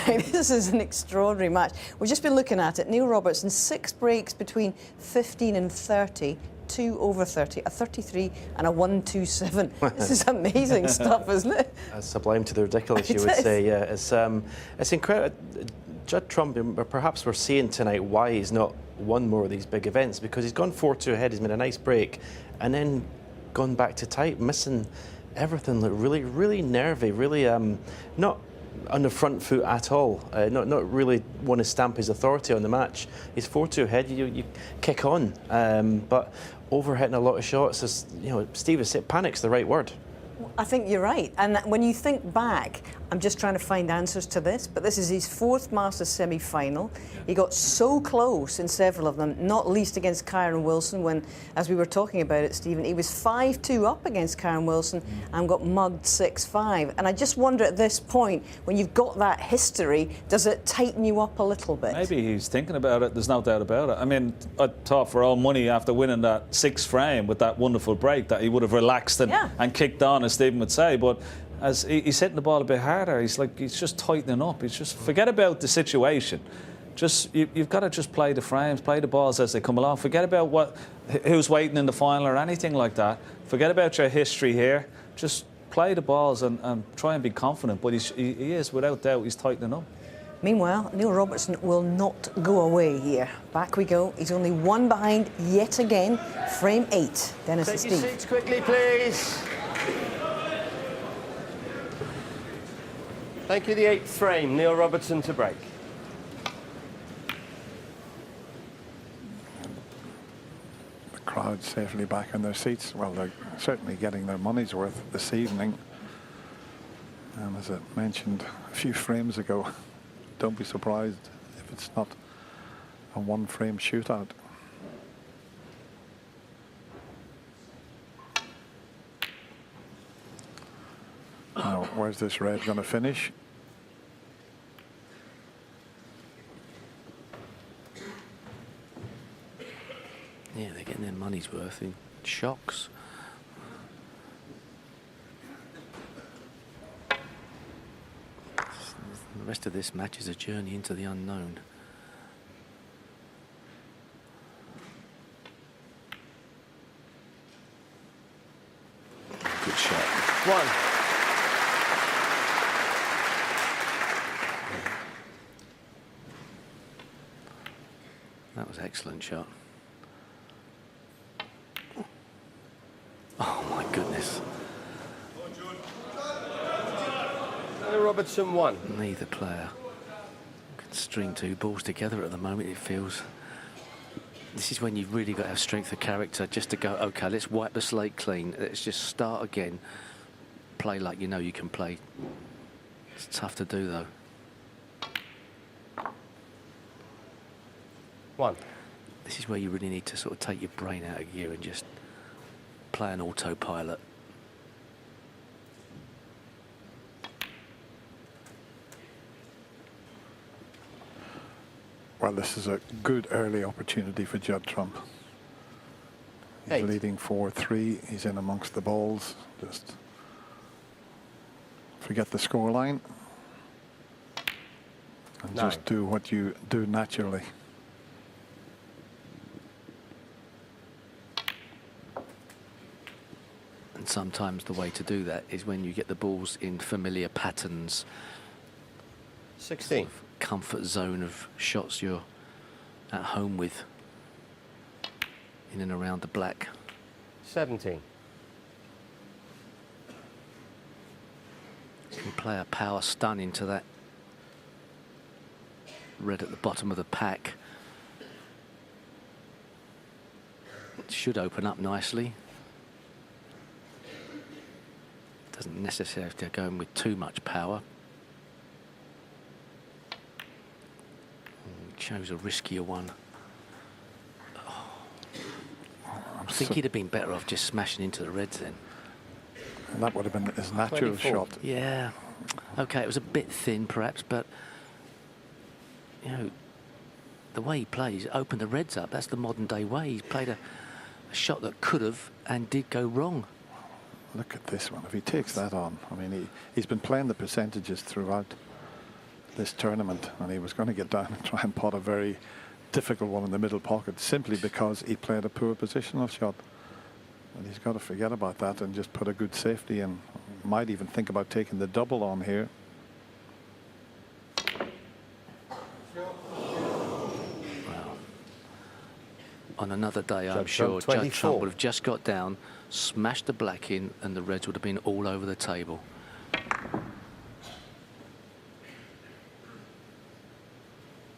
Right, this is an extraordinary match. We've just been looking at it. Neil Robertson, 6 breaks between 15 and 30. 2 over 30, a 33 and a 127. This is amazing stuff, isn't it? Sublime to the ridiculous, you would say. Yeah, it's incredible. Judd Trump, perhaps we're seeing tonight why he's not won more of these big events, because he's gone 4-2 ahead, he's made a nice break, and then gone back to tight, missing everything. Look really nervy, really not on the front foot at all. Not really want to stamp his authority on the match. He's 4-2 ahead. You kick on, but overhitting a lot of shots. As you know, Steve has said, panic's the right word. I think you're right. And when you think back, I'm just trying to find answers to this, but this is his 4th Masters semi-final. He got so close in several of them, not least against Kyron Wilson when, as we were talking about it, Stephen, he was 5-2 up against Kyron Wilson and got mugged 6-5. And I just wonder at this point, when you've got that history, does it tighten you up a little bit? Maybe he's thinking about it, there's no doubt about it. I mean, I thought for all money after winning that 6th frame with that wonderful break that he would have relaxed and kicked on, as Stephen would say, but as he's hitting the ball a bit harder, he's just tightening up. He's just, forget about the situation. Just you've got to just play the frames, play the balls as they come along. Forget about who's waiting in the final or anything like that. Forget about your history here. Just play the balls and try and be confident. But he is, without doubt, he's tightening up. Meanwhile, Neil Robertson will not go away here. Back we go. He's only 1 behind yet again. Frame 8. Dennis and Steve. Take your seats quickly, please. Thank you. The 8th frame. Neil Robertson to break. The crowd safely back in their seats. Well, they're certainly getting their money's worth this evening. And as I mentioned a few frames ago, don't be surprised if it's not a 1-frame shootout. Now, where's this red going to finish? Yeah, they're getting their money's worth in shocks. The rest of this match is a journey into the unknown. Good shot. 1. That was an excellent shot. Oh my goodness. Robertson 1. Neither player can string 2 balls together at the moment, it feels. This is when you've really got to have strength of character just to go, OK, let's wipe the slate clean. Let's just start again. Play like you know you can play. It's tough to do, though. 1. This is where you really need to sort of take your brain out of gear and just play an autopilot. Well, this is a good early opportunity for Judd Trump. He's leading 4-3. He's in amongst the balls. Just forget the scoreline and just do what you do naturally. And sometimes the way to do that is when you get the balls in familiar patterns. 16. Sort of comfort zone of shots you're at home with in and around the black. 17. You can play a power stun into that red at the bottom of the pack. It should open up nicely. Doesn't necessarily have to go in with too much power. Chose a riskier one. I think he'd have been better off just smashing into the reds then. And that would have been his natural 24. shot. Yeah. Okay, it was a bit thin perhaps, but you know, the way he plays, opened the reds up. That's the modern day way. He's played a shot that could have and did go wrong. Look at this one. If he takes that on, I mean, he's been playing the percentages throughout. this tournament, and he was going to get down and try and pot a very difficult one in the middle pocket simply because he played a poor positional shot. And he's got to forget about that and just put a good safety in. Might even think about taking the double on here. Well, on another day, I'm Judd sure Trump, Judd Trump would have just got down, smashed the black in, and the reds would have been all over the table.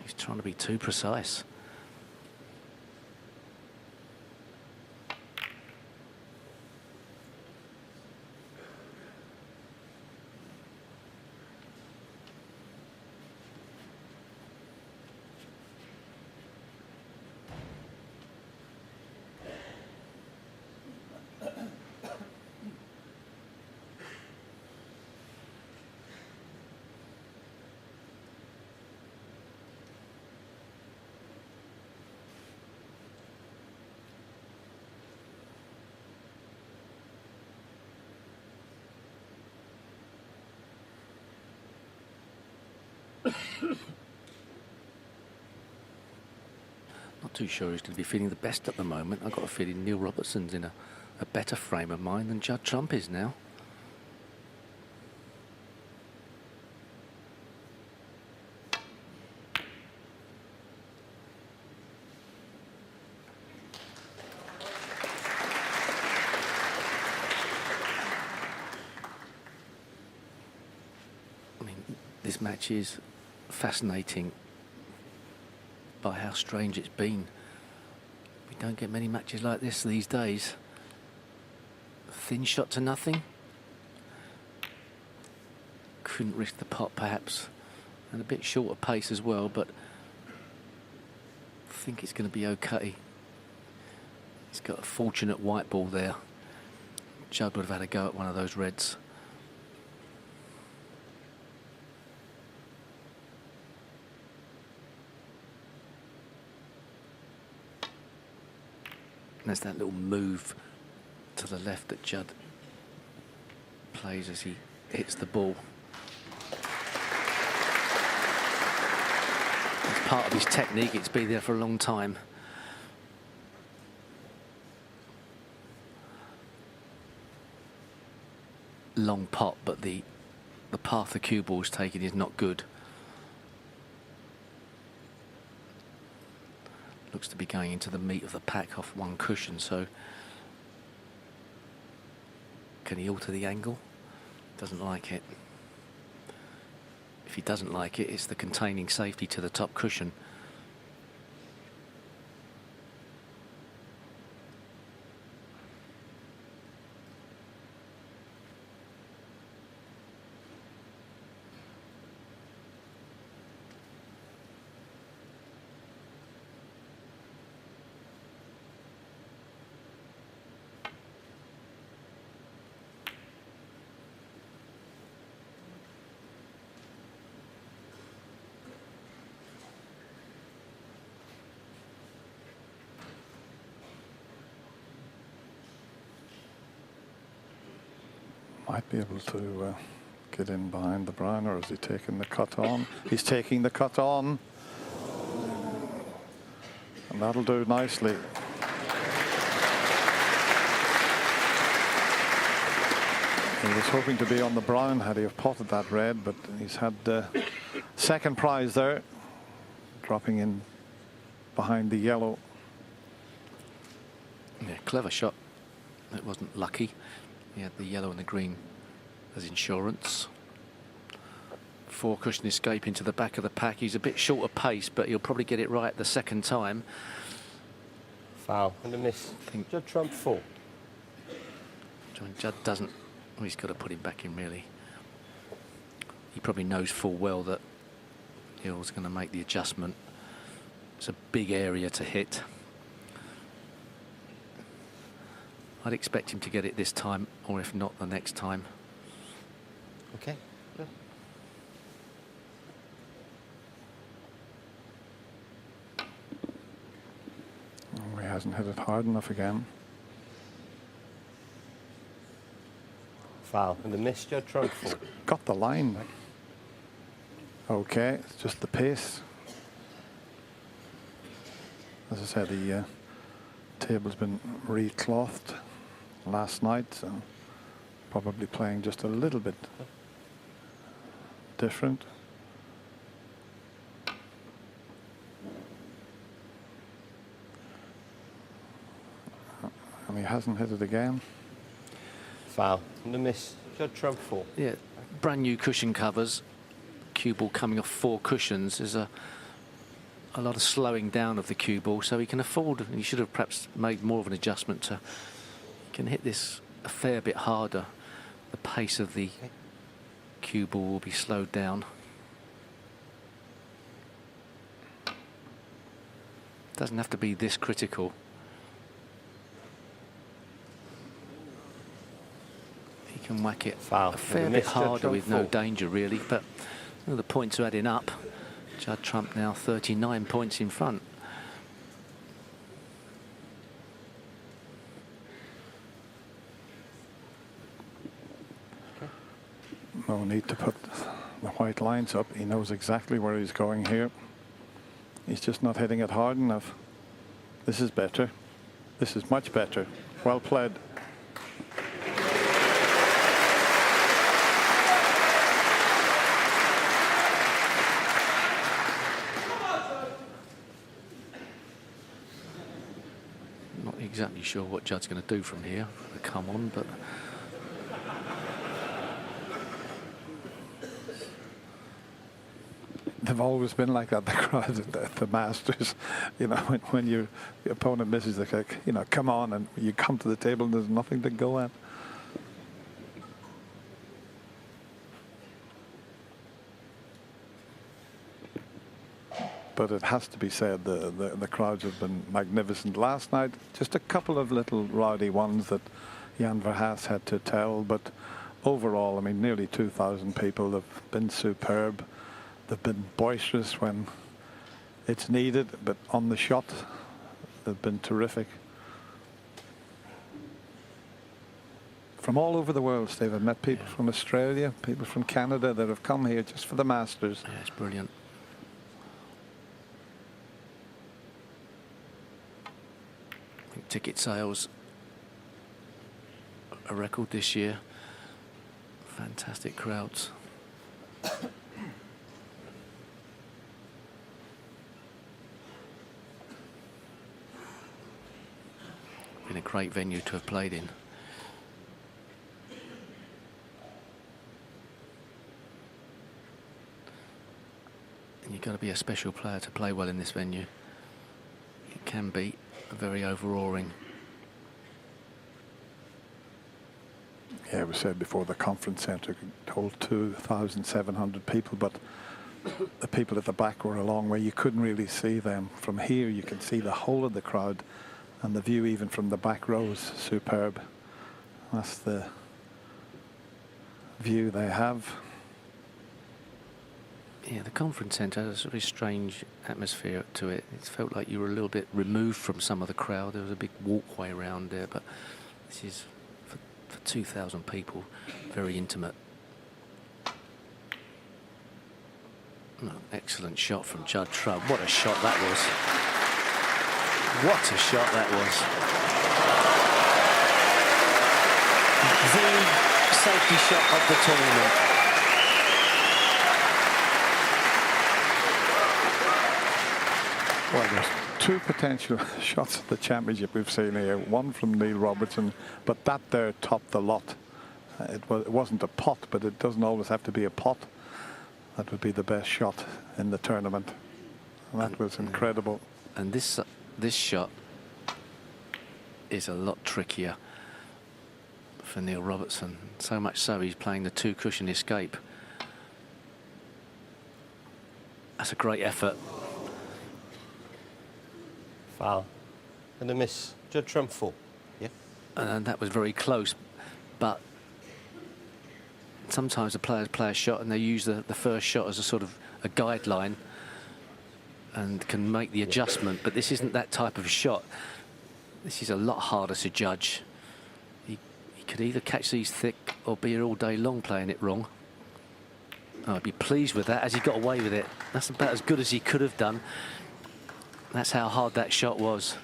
He's trying to be too precise. Not too sure he's going to be feeling the best at the moment. I've got a feeling Neil Robertson's in a better frame of mind than Judd Trump is now. I mean, this match is fascinating by how strange it's been. We don't get many matches like this these days. Thin shot to nothing. Couldn't risk the pot perhaps, and a bit short of pace as well, but I think it's going to be okay. He's got a fortunate white ball there. Judd would have had a go at one of those reds. There's that little move to the left that Judd plays as he hits the ball. It's part of his technique. It's been there for a long time. Long pot, but the path the cue ball's taking is not good. Looks to be going into the meat of the pack off one cushion, so can he alter the angle? Doesn't like it. If he doesn't like it, it's the containing safety to the top cushion. Might be able to get in behind the brown, or is he taking the cut on? He's taking the cut on. And that'll do nicely. He was hoping to be on the brown had he have potted that red, but he's had the second prize there, dropping in behind the yellow. Yeah, clever shot. It wasn't lucky. He had the yellow and the green as insurance. Four cushion escape into the back of the pack. He's a bit short of pace, but he'll probably get it right the second time. Foul and a miss. Judd Trump 4. Judd doesn't. Well, he's got to put him back in, really. He probably knows full well that Hill's going to make the adjustment. It's a big area to hit. I'd expect him to get it this time, or if not, the next time. Okay. Yeah. Oh, he hasn't hit it hard enough again. Foul and a miss. Judd Trump 4. Got the line Okay, it's just the pace. As I said, the table's been reclothed last night, so probably playing just a little bit different. And he hasn't hit it again. Foul. And the miss. Judd Trump 4. Yeah, brand new cushion covers. Cue ball coming off 4 cushions. There's a lot of slowing down of the cue ball, so he can afford, and he should have perhaps made more of an adjustment to, he can hit this a fair bit harder. The pace of the cue ball will be slowed down. Doesn't have to be this critical. He can whack it Foul. a fair bit harder with no danger really, but the points are adding up. Judd Trump now 39 points in front. No need to put the white lines up. He knows exactly where he's going here. He's just not hitting it hard enough. This is better. This is much better. Well played. Not exactly sure what Judd's going to do from here. Come on, but They've always been like that, the crowd at the Masters. You know, when your opponent misses, they like, you know, come on, and you come to the table and there's nothing to go at. But it has to be said, the crowds have been magnificent last night. Just a couple of little rowdy ones that Jan Verhaas had to tell, but overall, I mean, nearly 2,000 people have been superb. They've been boisterous when it's needed, but on the shot, they've been terrific. From all over the world, Steve. I've met people from Australia, people from Canada that have come here just for the Masters. yeah, it's brilliant. I think ticket sales a record this year. Fantastic crowds. Been a great venue to have played in. And you've got to be a special player to play well in this venue. It can be very overawing. Yeah, it was said before, the conference centre could hold 2,700 people, but the people at the back were a long way. You couldn't really see them. From here, you can see the whole of the crowd, and the view even from the back rows, superb. That's the view they have. Yeah, the conference centre has a very strange atmosphere to it. It felt like you were a little bit removed from some of the crowd. There was a big walkway around there, but this is, for 2,000 people, very intimate. Oh, excellent shot from Judd Trump. What a shot that was. What a shot that was. The safety shot of the tournament. Well, there's 2 potential shots at the championship we've seen here. One from Neil Robertson, but that there topped the lot. It wasn't a pot, but it doesn't always have to be a pot. That would be the best shot in the tournament. And that was incredible. And this shot is a lot trickier for Neil Robertson. So much so he's playing the 2 cushion escape. That's a great effort. Foul. And the miss. Judd Trump 4. Yeah. And that was very close, but sometimes the players play a shot and they use the first shot as a sort of a guideline and can make the adjustment, but this isn't that type of shot. This is a lot harder to judge. He could either catch these thick or be here all day long playing it wrong. I'd be pleased with that, as he got away with it. That's about as good as he could have done. That's how hard that shot was.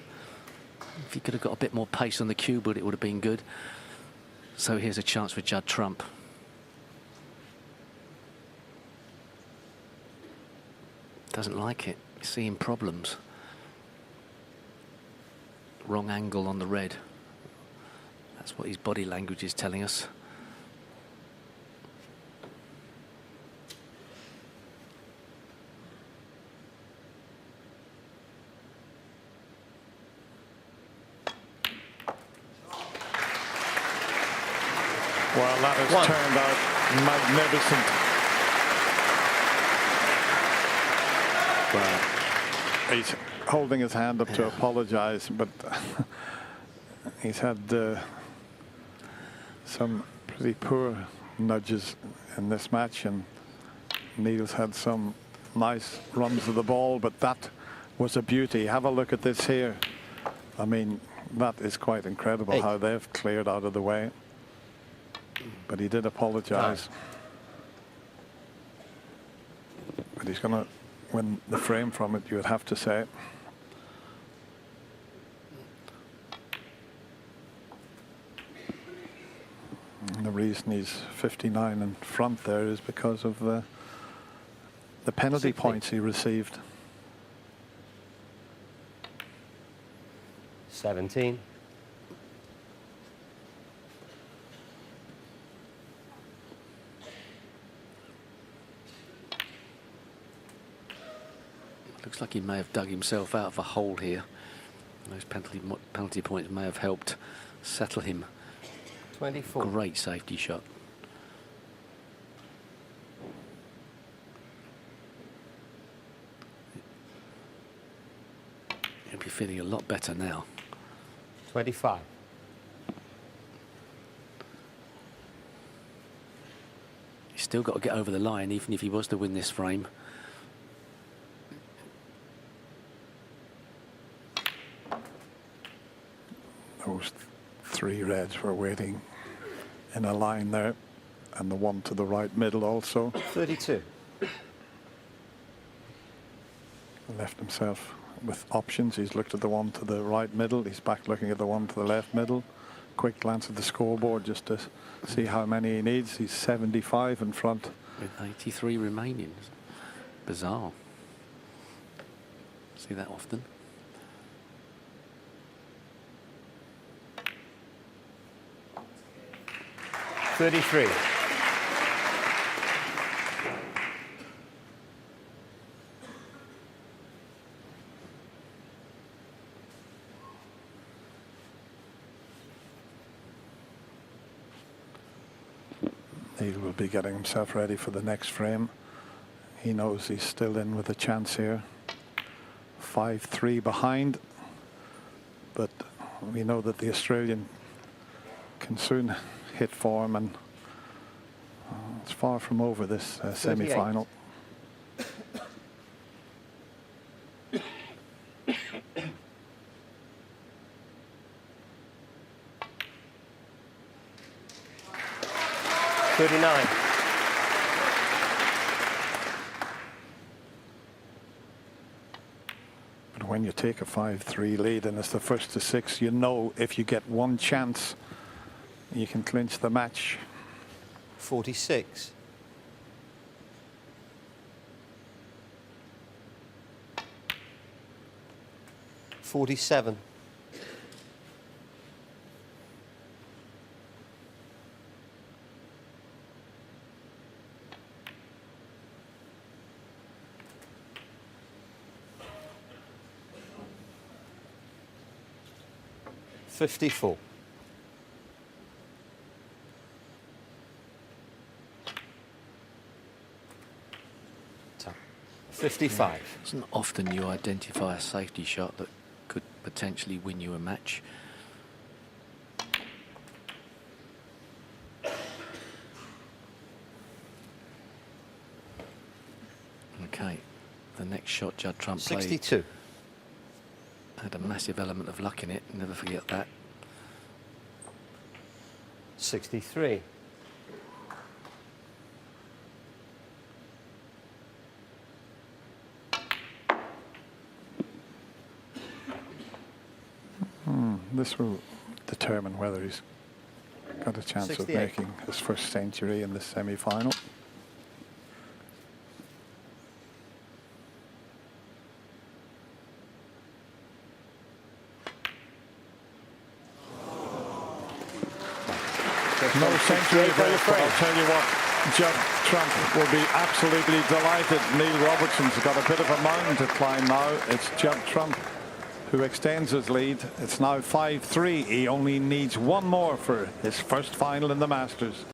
If he could have got a bit more pace on the cue board, it would have been good. So here's a chance for Judd Trump. Doesn't like it. Seeing problems. Wrong angle on the red. That's what his body language is telling us. Well, that has turned out magnificent. Wow. He's holding his hand up to apologise, but he's had some pretty poor nudges in this match, and Neil's had some nice runs of the ball, but that was a beauty. Have a look at this here. I mean, that is quite incredible how they've cleared out of the way. But he did apologise. But he's going to win the frame from it, you would have to say. And the reason he's 59 in front there is because of the penalty points he received. 17. Looks like he may have dug himself out of a hole here. Those penalty points may have helped settle him. 24. Great safety shot. He'll be feeling a lot better now. 25. He's still got to get over the line, even if he was to win this frame. Those three reds were waiting in a line there, and the one to the right middle also. 32. Left himself with options. He's looked at the one to the right middle. He's back looking at the one to the left middle. Quick glance at the scoreboard just to see how many he needs. He's 75 in front. With 83 remaining. Bizarre. See that often. 33. He will be getting himself ready for the next frame. He knows he's still in with a chance here. 5-3 behind, but we know that the Australian can soon hit form, and it's far from over this semi-final. 39. But when you take a 5-3 lead and it's the first to 6, you know if you get one chance, you can clinch the match. 46. 47. 54. 55. It's not often you identify a safety shot that could potentially win you a match. Okay, the next shot Judd Trump played 62. had a massive element of luck in it. Never forget that. 63. This will determine whether he's got a chance 68. of making his first century in the semi-final. No century, but I'll tell you what, Judd Trump will be absolutely delighted. Neil Robertson's got a bit of a mountain to climb now. It's Judd Trump who extends his lead. It's now 5-3. He only needs one more for his first final in the Masters.